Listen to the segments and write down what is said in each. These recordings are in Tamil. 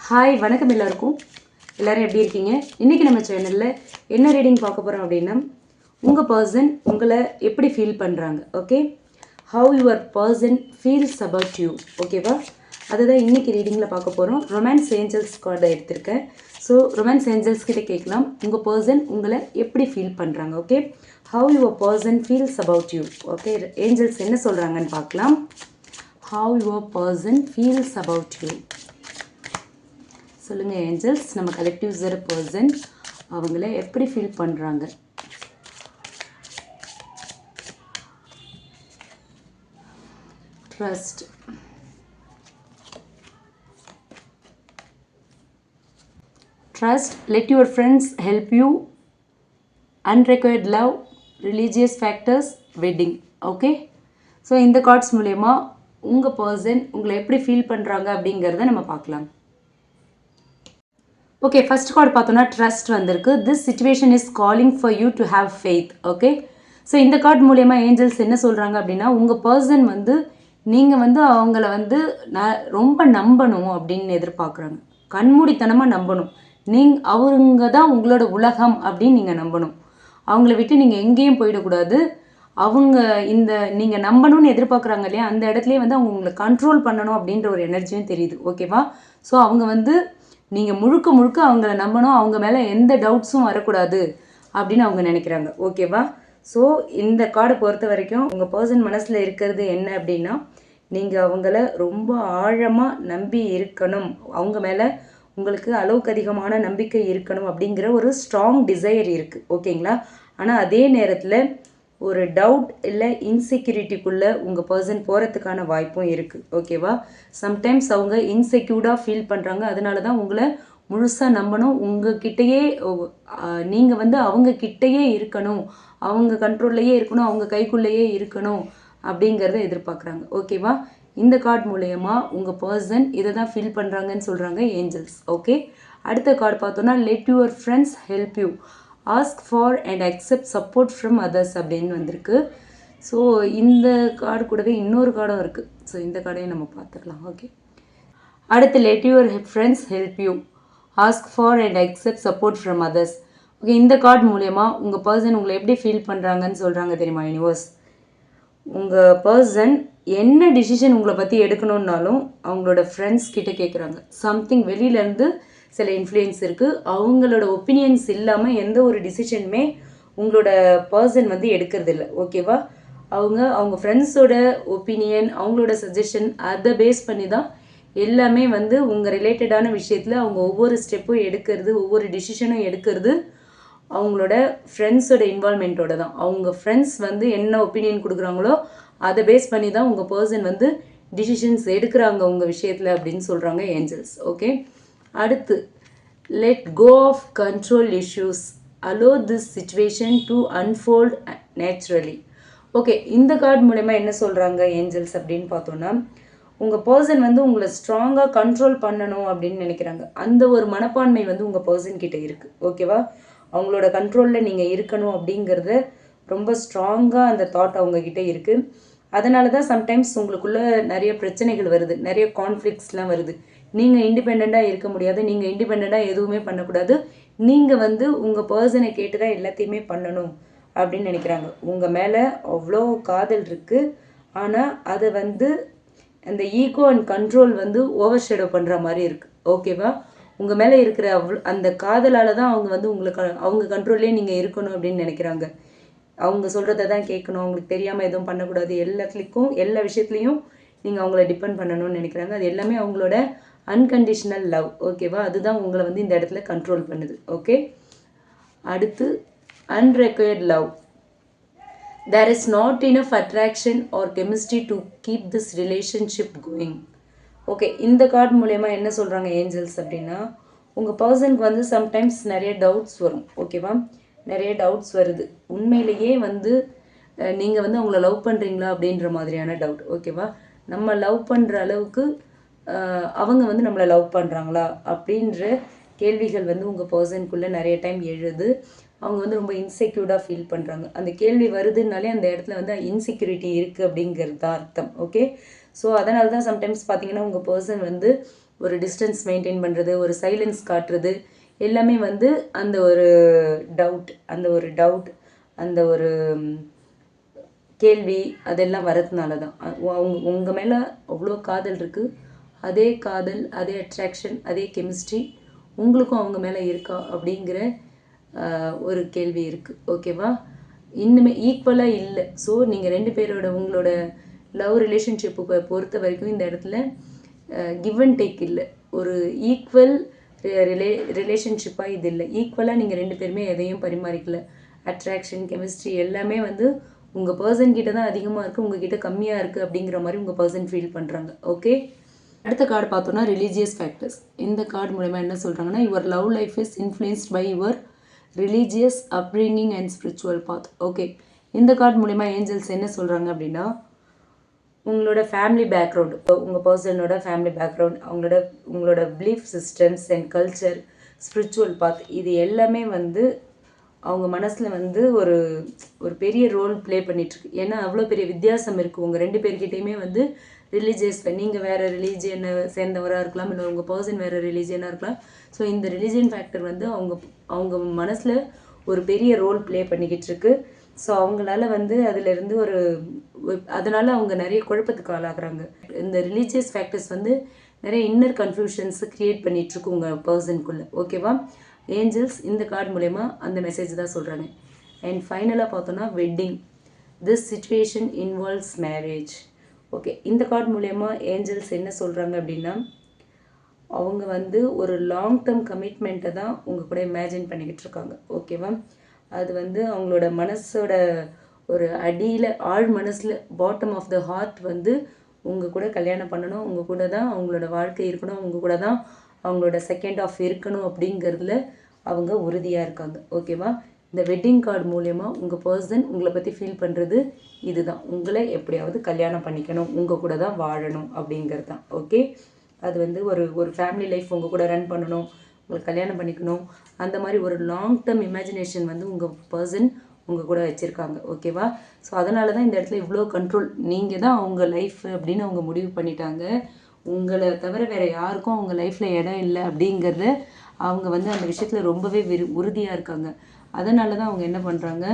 ஹாய் வணக்கம் எல்லாருக்கும். எல்லோரும் எப்படி இருக்கீங்க? இன்றைக்கி நம்ம சேனலில் என்ன ரீடிங் பார்க்க போகிறோம் அப்படின்னா, உங்கள் பர்சன் உங்களை எப்படி ஃபீல் பண்ணுறாங்க. Okay, how your person feels about you. ஓகேவா, அதுதான் இன்றைக்கி ரீடிங்கில் பார்க்க போகிறோம். ரொமான்ஸ் ஏஞ்சல்ஸ் கார்டை எடுத்திருக்கேன். ஸோ ரொமான்ஸ் ஏஞ்சல்ஸ் கிட்டே கேட்கலாம், உங்கள் பர்சன் உங்களை எப்படி ஃபீல் பண்ணுறாங்க. Okay, how your person feels about you. Okay, angels என்ன சொல்கிறாங்கன்னு பார்க்கலாம். How your person feels about you. சொல்லுங்கள் ஏஞ்சல்ஸ், நம்ம கலெக்டிவ் ஜெர பர்சன் அவங்கள எப்படி ஃபீல் பண்ணுறாங்க. Trust, let your friends help you, unrequired love, religious factors, wedding. Okay, so இந்த கார்ட்ஸ் மூலயமா உங்கள் பர்சன் உங்களை எப்படி ஃபீல் பண்ணுறாங்க அப்படிங்கிறத நம்ம பார்க்கலாம். ஓகே, ஃபர்ஸ்ட் கார்டு பார்த்தோன்னா ட்ரஸ்ட் வந்திருக்கு. This situation is calling for you to have faith. Okay, so இந்த கார்டு மூலயமா ஏஞ்சல்ஸ் என்ன சொல்கிறாங்க அப்படின்னா, உங்கள் பர்சன் நீங்கள் அவங்கள ரொம்ப நம்பணும் அப்படின்னு எதிர்பார்க்குறாங்க. கண்மூடித்தனமாக நம்பணும். அவங்க தான் உங்களோட உலகம் அப்படின்னு நீங்கள் நம்பணும். அவங்கள விட்டு நீங்கள் எங்கேயும் போயிடக்கூடாது. அவங்க நீங்கள் நம்பணும்னு எதிர்பார்க்குறாங்க இல்லையா, அந்த இடத்துலேயே அவங்க உங்களை கண்ட்ரோல் பண்ணணும் அப்படின்ற ஒரு எனர்ஜியும் தெரியுது. ஓகேவா, ஸோ அவங்க நீங்கள் முழுக்க முழுக்க அவங்கள நம்பணும், அவங்க மேலே எந்த டவுட்ஸும் வரக்கூடாது அப்படின்னு அவங்க நினைக்கிறாங்க. ஓகேவா, ஸோ இந்த கார்டை பொறுத்த வரைக்கும் உங்கள் பர்சன் மனசில் இருக்கிறது என்ன அப்படின்னா, நீங்கள் அவங்கள ரொம்ப ஆழமாக நம்பி இருக்கணும், அவங்க மேலே உங்களுக்கு அளவுக்கு அதிகமான நம்பிக்கை இருக்கணும் அப்படிங்கிற ஒரு ஸ்ட்ராங் டிசையர் இருக்குது. ஓகேங்களா, ஆனால் அதே நேரத்தில் ஒரு டவுட் இல்லை இன்செக்யூரிட்டிக்குள்ளே உங்கள் பர்சன் போகிறதுக்கான வாய்ப்பும் இருக்குது. ஓகேவா, சம்டைம்ஸ் அவங்க இன்செக்யூர்டாக ஃபீல் பண்ணுறாங்க. அதனால தான் உங்களை முழுசாக நம்பணும், உங்ககிட்டயே நீங்கள் அவங்கக்கிட்டேயே இருக்கணும், அவங்க கண்ட்ரோல்லையே இருக்கணும், அவங்க கைக்குள்ளேயே இருக்கணும் அப்படிங்கிறத எதிர்பார்க்குறாங்க. ஓகேவா, இந்த கார்டு மூலயமா உங்கள் பர்சன் இதை தான் ஃபீல் பண்ணுறாங்கன்னு சொல்கிறாங்க ஏஞ்சல்ஸ். ஓகே, அடுத்த கார்டு பார்த்தோன்னா let your friends help you, ask for and accept support from others அப்படின்னு வந்திருக்கு. ஸோ இந்த கார்டு கூடவே இன்னொரு கார்டும் இருக்குது. ஸோ இந்த கார்டையும் நம்ம பார்த்துக்கலாம். ஓகே, அடுத்து let your friends help you, ask for and accept support from others. Okay, இந்த கார்டு மூலயமா உங்கள் பர்சன் உங்களை எப்படி ஃபீல் பண்ணுறாங்கன்னு சொல்கிறாங்க தெரியுமா யூனிவர்ஸ். உங்கள் பர்சன் என்ன டிசிஷன் உங்களை பற்றி எடுக்கணுன்னாலும் அவங்களோட ஃப்ரெண்ட்ஸ் கிட்டே கேட்குறாங்க. சம்திங் வெளியிலேருந்து சில இன்ஃப்ளூயன்ஸ் இருக்குது. அவங்களோட ஒப்பீனியன்ஸ் இல்லாமல் எந்த ஒரு டிசிஷனுமே உங்களோட பர்சன் எடுக்கிறது இல்லை. ஓகேவா, அவங்க ஃப்ரெண்ட்ஸோட ஒப்பீனியன், அவங்களோட சஜஷன், அதை பேஸ் பண்ணி தான் எல்லாமே உங்கள் ரிலேட்டடான விஷயத்தில் அவங்க ஒவ்வொரு ஸ்டெப்பும் எடுக்கிறது, ஒவ்வொரு டிசிஷனும் எடுக்கிறது அவங்களோட ஃப்ரெண்ட்ஸோட இன்வால்மெண்ட்டோட தான். அவங்க ஃப்ரெண்ட்ஸ் என்ன ஒப்பீனியன் கொடுக்குறாங்களோ அதை பேஸ் பண்ணி தான் உங்கள் பர்சன் டிசிஷன்ஸ் எடுக்கிறாங்க உங்கள் விஷயத்தில் அப்படின்னு சொல்கிறாங்க ஏஞ்சல்ஸ். ஓகே, அடுத்து let go of control issues, allow this situation to unfold naturally. Okay, இந்த கார்டு மூலமா என்ன சொல்கிறாங்க ஏஞ்சல்ஸ் அப்படின்னு பார்த்தோன்னா, உங்கள் பர்சன் உங்களை ஸ்ட்ராங்காக கண்ட்ரோல் பண்ணணும் அப்படின்னு நினைக்கிறாங்க. அந்த ஒரு மனப்பான்மை உங்கள் பர்சன் கிட்ட இருக்குது. ஓகேவா, அவங்களோட கண்ட்ரோலில் நீங்கள் இருக்கணும் அப்படிங்கிறத ரொம்ப ஸ்ட்ராங்காக அந்த தாட் அவங்கக்கிட்ட இருக்குது. அதனால தான் சம்டைம்ஸ் உங்களுக்குள்ளே நிறைய பிரச்சனைகள் வருது, நிறைய கான்ஃப்ளிக்ஸ்லாம் வருது. நீங்கள் இண்டிபெண்ட்டாக இருக்க முடியாது, நீங்கள் இண்டிபெண்ட்டாக எதுவுமே பண்ணக்கூடாது, நீங்கள் உங்கள் பர்சனை கேட்டு தான் எல்லாத்தையுமே பண்ணணும் அப்படின்னு நினைக்கிறாங்க. உங்கள் மேலே அவ்வளோ காதல் இருக்குது, ஆனால் அதை அந்த ego and control over shadow பண்ணுற மாதிரி இருக்குது. ஓகேவா, உங்கள் மேலே இருக்கிற அந்த காதலால் தான் அவங்க உங்களுக்கு அவங்க கண்ட்ரோல்லே நீங்கள் இருக்கணும் அப்படின்னு நினைக்கிறாங்க. அவங்க சொல்கிறத தான் கேட்கணும், அவங்களுக்கு தெரியாமல் எதுவும் பண்ணக்கூடாது, எல்லா விஷயத்துலையும் நீங்கள் அவங்கள டிபெண்ட் பண்ணணும்னு நினைக்கிறாங்க. அது எல்லாமே அவங்களோட அன்கண்டிஷனல் லவ். ஓகேவா, அதுதான் உங்களை இந்த இடத்துல கண்ட்ரோல் பண்ணுது. ஓகே, அடுத்து unrequired love, there is not enough attraction or chemistry to keep this relationship going. Okay, இந்த கார்டு மூலயமா என்ன சொல்கிறாங்க ஏஞ்சல்ஸ் அப்படின்னா, உங்கள் பர்சனுக்கு சம்டைம்ஸ் நிறைய டவுட்ஸ் வரும். ஓகேவா, நிறைய டவுட்ஸ் வருது. உண்மையிலேயே நீங்கள் அவங்கள லவ் பண்ணுறீங்களா அப்படின்ற மாதிரியான டவுட். ஓகேவா, நம்ம லவ் பண்ணுற அளவுக்கு அவங்க நம்மளை லவ் பண்ணுறாங்களா அப்படின்ற கேள்விகள் உங்கள் பர்சனுக்குள்ளே நிறைய டைம் எழுது. அவங்க ரொம்ப இன்செக்யூர்டாக ஃபீல் பண்ணுறாங்க. அந்த கேள்வி வருதுனாலே அந்த இடத்துல இன்செக்யூரிட்டி இருக்குது அப்படிங்கிறது தான் அர்த்தம். ஓகே, ஸோ அதனால தான் சம்டைம்ஸ் பார்த்தீங்கன்னா உங்கள் பர்சன் ஒரு டிஸ்டன்ஸ் மெயின்டைன் பண்ணுறது, ஒரு சைலன்ஸ் காட்டுறது எல்லாமே வந்து அந்த ஒரு டவுட் அந்த ஒரு கேள்வி அதெல்லாம் வரதுனால தான். உங்கள் மேலே அவ்வளோ காதல் இருக்குது. அதே காதல், அதே அட்ராக்ஷன், அதே கெமிஸ்ட்ரி உங்களுக்கும் அவங்க மேலே இருக்கா அப்படிங்கிற ஒரு கேள்வி இருக்குது. ஓகேவா? இன்னுமே ஈக்குவலாக இல்லை. ஸோ நீங்கள் 2 பேரோட உங்களோட லவ் ரிலேஷன்ஷிப்பை பொறுத்த வரைக்கும் இந்த இடத்துல கிவ் அண்ட் டேக் இல்லை. ஒரு ஈக்குவல் ரிலேஷன்ஷிப்பாக இது இல்லை. ஈக்குவலாக நீங்கள் 2 பேருமே எதையும் பரிமாறிக்கல. அட்ராக்ஷன், கெமிஸ்ட்ரி எல்லாமே வந்து உங்கள் பர்சன் கிட்ட தான் அதிகமாக இருக்குது, உங்ககிட்ட கம்மியாக இருக்குது அப்படிங்கிற மாதிரி உங்கள் பர்சன் ஃபீல் பண்ணுறாங்க. ஓகே, அடுத்த கார்டு பார்த்தோன்னா ரிலீஜியஸ் ஃபேக்டர்ஸ். இந்த கார்டு மூலமா என்ன சொல்கிறாங்கன்னா, your love life is influenced by your religious upbringing and spiritual path. Okay, இந்த கார்டு மூலமா ஏஞ்சல்ஸ் என்ன சொல்கிறாங்க அப்படின்னா, உங்களோட ஃபேமிலி பேக்ரவுண்டு, உங்கள் பர்சனோட ஃபேமிலி பேக்ரவுண்ட், உங்களோட belief systems and culture, spiritual path, இது எல்லாமே வந்து அவங்க மனசில் வந்து ஒரு பெரிய ரோல் ப்ளே பண்ணிகிட்ருக்கு. ஏன்னா அவ்வளோ பெரிய வித்தியாசம் இருக்குது உங்கள் 2 பேர்கிட்டையுமே வந்து ரிலீஜியஸ். நீங்கள் வேறு ரிலீஜியனை சேர்ந்தவராக இருக்கலாம், இல்லை உங்கள் பர்சன் வேறு ரிலீஜியனாக இருக்கலாம். ஸோ இந்த ரிலீஜியன் ஃபேக்டர் வந்து அவங்க மனசில் ஒரு பெரிய ரோல் ப்ளே பண்ணிக்கிட்டு இருக்கு. ஸோ அவங்களால வந்து அதிலிருந்து அதனால் அவங்க நிறைய குழப்பத்துக்கு ஆளாகிறாங்க. இந்த ரிலீஜியஸ் ஃபேக்டர்ஸ் வந்து நிறைய இன்னர் கன்ஃபியூஷன்ஸை க்ரியேட் பண்ணிகிட்ருக்கு உங்கள் பர்சனுக்குள்ளே. ஓகேவா? ஏஞ்சல்ஸ் இந்த கார்டு மூலமா அந்த மெசேஜ் தான் சொல்கிறாங்க. அண்ட் ஃபைனலாக பார்த்தோன்னா wedding, this situation involves marriage. Okay, இந்த கார்டு மூலமா ஏஞ்சல்ஸ் என்ன சொல்கிறாங்க அப்படின்னா, அவங்க வந்து ஒரு லாங் டேர்ம் கமிட்மெண்ட்டை தான் உங்கள் கூட இமேஜின் பண்ணிக்கிட்டு இருக்காங்க. ஓகேவா? அது வந்து அவங்களோட மனசோட ஒரு அடியில், ஆழ் மனசில், பாட்டம் ஆஃப் த ஹார்ட் வந்து உங்கள் கூட கல்யாணம் பண்ணணும், உங்கள் கூட தான் அவங்களோட வாழ்க்கை இருக்கணும், உங்கள் கூட தான் அவங்களோட செகண்ட் ஆஃப் இருக்கணும் அப்படிங்கிறதுல அவங்க உறுதியாக இருக்காங்க. ஓகேவா? இந்த வெட்டிங் கார்டு மூலமா உங்கள் பர்சன் உங்களை பற்றி ஃபீல் பண்ணுறது இதுதான், உங்களை எப்படியாவது கல்யாணம் பண்ணிக்கணும், உங்கள் கூட தான் வாழணும் அப்படிங்கிறது தான். ஓகே, அது வந்து ஒரு ஃபேமிலி லைஃப் உங்கள் கூட ரன் பண்ணணும், உங்களை கல்யாணம் பண்ணிக்கணும், அந்த மாதிரி ஒரு லாங் டேர்ம் இமேஜினேஷன் வந்து உங்கள் பர்சன் உங்கள் கூட வச்சுருக்காங்க. ஓகேவா? ஸோ அதனால தான் இந்த இடத்துல இவ்வளோ கண்ட்ரோல், நீங்கள் தான் அவங்க லைஃப் அப்படின்னு அவங்க முடிவு பண்ணிட்டாங்க. உங்களை தவிர வேறு யாருக்கும் அவங்க லைஃப்பில் இடம் இல்லை அப்படிங்கிறத அவங்க வந்து அந்த விஷயத்தில் ரொம்பவே உறுதியாக இருக்காங்க. அதனால தான் அவங்க என்ன பண்ணுறாங்க,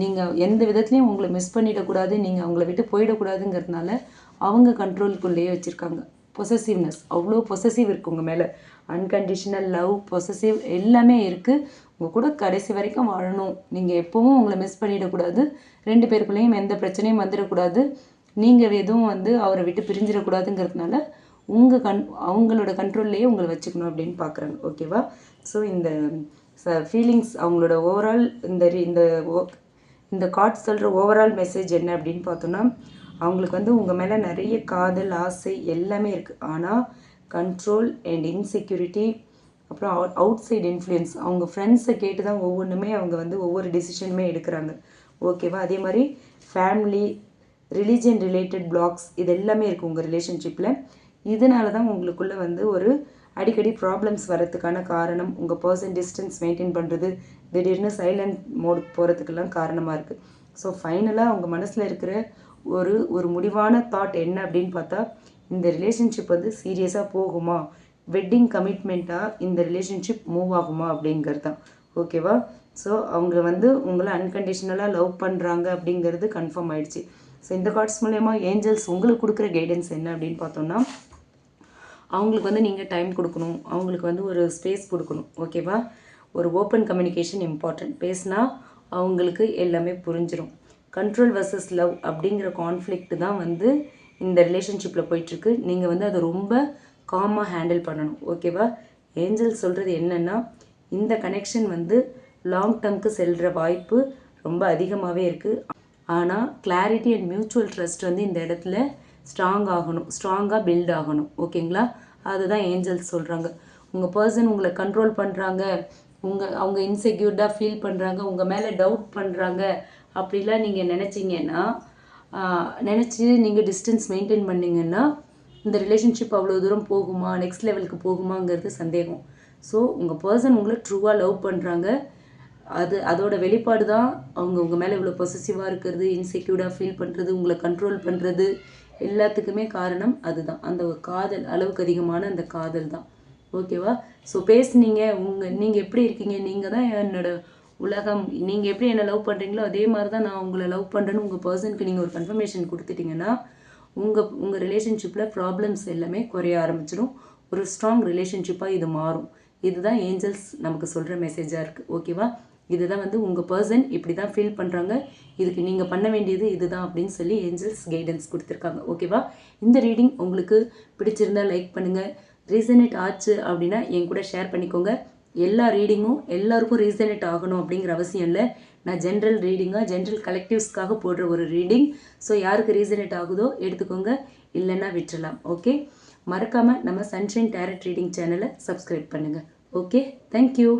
நீங்கள் எந்த விதத்துலையும் உங்களை மிஸ் பண்ணிடக்கூடாது, நீங்கள் அவங்கள விட்டு போயிடக்கூடாதுங்கிறதுனால அவங்க கண்ட்ரோலுக்குள்ளேயே வச்சுருக்காங்க. பொசசிவ்னஸ், அவ்வளோ பொசசிவ் இருக்குது உங்கள் மேலே. அன்கண்டிஷனல் லவ், பொசசிவ் எல்லாமே இருக்குது. உங்கள் கூட கடைசி வரைக்கும் வாழணும், நீங்கள் எப்போவும் உங்களை மிஸ் பண்ணிடக்கூடாது, 2 பேருக்குள்ளேயும் எந்த பிரச்சனையும் வந்துடக்கூடாது, நீங்கள் எதுவும் வந்து அவரை விட்டு பிரிஞ்சிடக்கூடாதுங்கிறதுனால அவங்களோட கண்ட்ரோல்லையே உங்களை வச்சுக்கணும் அப்படின்னு பார்க்குறாங்க. ஓகேவா? ஸோ இந்த ஃபீலிங்ஸ், அவங்களோட ஓவரால் இந்த கார்ட்ஸ் சொல்கிற ஓவரால் மெசேஜ் என்ன அப்படின்னு பார்த்தோன்னா, அவங்களுக்கு வந்து உங்கள் மேலே நிறைய காதல், ஆசை எல்லாமே இருக்குது. ஆனால் கண்ட்ரோல் அண்ட் இன்செக்யூரிட்டி, அப்புறம் அவுட் சைடு இன்ஃப்ளூயன்ஸ், அவங்க ஃப்ரெண்ட்ஸை கேட்டு தான் ஒவ்வொன்றுமே அவங்க வந்து ஒவ்வொரு டிசிஷனுமே எடுக்கிறாங்க. ஓகேவா? அதே மாதிரி ஃபேமிலி, ரிலீஜியன் ரிலேட்டட் பிளாக்ஸ், இது எல்லாமே இருக்குது உங்கள் ரிலேஷன்ஷிப்பில். இதனால தான் உங்களுக்குள்ளே வந்து அடிக்கடி ப்ராப்ளம்ஸ் வரதுக்கான காரணம், உங்கள் பர்சன் டிஸ்டன்ஸ் மெயின்டைன் பண்ணுறது, திடீர்னு சைலண்ட் மோடுக்கு போகிறதுக்கெல்லாம் காரணமாக இருக்குது. ஸோ ஃபைனலாக அவங்க மனசில் இருக்கிற ஒரு முடிவான தாட் என்ன அப்படின்னு பார்த்தா, இந்த ரிலேஷன்ஷிப் வந்து சீரியஸாக போகுமா, வெட்டிங் கமிட்மெண்ட்டாக இந்த ரிலேஷன்ஷிப் மூவ் ஆகுமா அப்படிங்கிறது தான். ஓகேவா? ஸோ அவங்க வந்து உங்களை அன்கண்டிஷனலாக லவ் பண்ணுறாங்க அப்படிங்கிறது கன்ஃபார்ம் ஆயிடுச்சு. ஸோ இந்த கார்ட்ஸ் மூலயமா ஏஞ்சல்ஸ் உங்களுக்கு கொடுக்குற கைடன்ஸ் என்ன அப்படின்னு பார்த்தோன்னா, அவங்களுக்கு வந்து நீங்கள் டைம் கொடுக்கணும், அவங்களுக்கு வந்து ஒரு ஸ்பேஸ் கொடுக்கணும். ஓகேவா? ஒரு ஓப்பன் கம்யூனிகேஷன் இம்பார்ட்டன்ட். பேசினா அவங்களுக்கு எல்லாமே புரிஞ்சிடும். கண்ட்ரோல் வர்சஸ் லவ் அப்படிங்கிற கான்ஃப்ளிக்ட் தான் வந்து இந்த ரிலேஷன்ஷிப்பில் போயிட்டுருக்கு. நீங்கள் வந்து அதை ரொம்ப காமாக ஹேண்டில் பண்ணணும். ஓகேவா? ஏஞ்சல் சொல்கிறது என்னென்னா, இந்த கனெக்ஷன் வந்து லாங் டேர்முக்கு செல்கிற வாய்ப்பு ரொம்ப அதிகமாகவே இருக்குது. ஆனால் கிளாரிட்டி அண்ட் மியூச்சுவல் ட்ரஸ்ட் வந்து இந்த இடத்துல ஸ்ட்ராங்காக பில்ட் ஆகணும். ஓகேங்களா? அதுதான் ஏஞ்சல்ஸ் சொல்கிறாங்க. உங்கள் பர்சன் உங்களை கண்ட்ரோல் பண்ணுறாங்க, அவங்க இன்செக்யூர்டாக ஃபீல் பண்ணுறாங்க, உங்கள் மேலே டவுட் பண்ணுறாங்க அப்படிலாம் நீங்கள் நினச்சி நீங்கள் டிஸ்டன்ஸ் மெயின்டைன் பண்ணிங்கன்னா இந்த ரிலேஷன்ஷிப் அவ்வளோ தூரம் போகுமா, நெக்ஸ்ட் லெவலுக்கு போகுமாங்கிறது சந்தேகம். ஸோ உங்கள் பர்சன் உங்களை ட்ரூவாக லவ் பண்ணுறாங்க. அதோட வெளிப்பாடு தான் அவங்க உங்கள் மேலே இவ்வளோ பொசசிவாக இருக்கிறது, இன்செக்யூர்டாக ஃபீல் பண்ணுறது, உங்களை கண்ட்ரோல் பண்ணுறது எல்லாத்துக்குமே காரணம் அதுதான், அந்த ஒரு காதல், அளவுக்கு அதிகமான அந்த காதல் தான். ஓகேவா? ஸோ பேசுனீங்க, நீங்கள் எப்படி இருக்கீங்க, நீங்கள் தான் என்னோட உலகம், நீங்கள் எப்படி என்னை லவ் பண்ணுறீங்களோ அதே மாதிரி தான் நான் உங்களை லவ் பண்ணுறேன்னு உங்கள் பர்சனுக்கு நீங்கள் ஒரு கன்ஃபர்மேஷன் கொடுத்துட்டிங்கன்னா உங்கள் ரிலேஷன்ஷிப்பில் ப்ராப்ளம்ஸ் எல்லாமே குறைய ஆரம்பிச்சிடும். ஒரு ஸ்ட்ராங் ரிலேஷன்ஷிப்பாக இது மாறும். இதுதான் ஏஞ்சல்ஸ் நமக்கு சொல்கிற மெசேஜாக இருக்குது. ஓகேவா? இதுதான் வந்து உங்கள் பர்சன் இப்படி தான் ஃபீல் பண்ணுறாங்க, இதுக்கு நீங்கள் பண்ண வேண்டியது இதுதான் அப்படின்னு சொல்லி ஏஞ்சல்ஸ் கைடன்ஸ் கொடுத்துருக்காங்க. ஓகேவா? இந்த ரீடிங் உங்களுக்கு பிடிச்சிருந்தா லைக் பண்ணுங்கள். ரீசனேட் ஆச்சு அப்படின்னா என் கூட ஷேர் பண்ணிக்கோங்க. எல்லா ரீடிங்கும் எல்லாருக்கும் ரீசனேட் ஆகணும் அப்படிங்கிற அவசியம் இல்லை. நான் ஜென்ரல் ரீடிங்காக ஜென்ரல் கலெக்டிவ்ஸ்க்காக போடுற ஒரு ரீடிங். ஸோ யாருக்கு ரீசனேட் ஆகுதோ எடுத்துக்கோங்க, இல்லைன்னா விட்டுறலாம். ஓகே, மறக்காமல் நம்ம சன்ஷைன் டேரட் ரீடிங் சேனலை சப்ஸ்கிரைப் பண்ணுங்கள். Okay, thank you.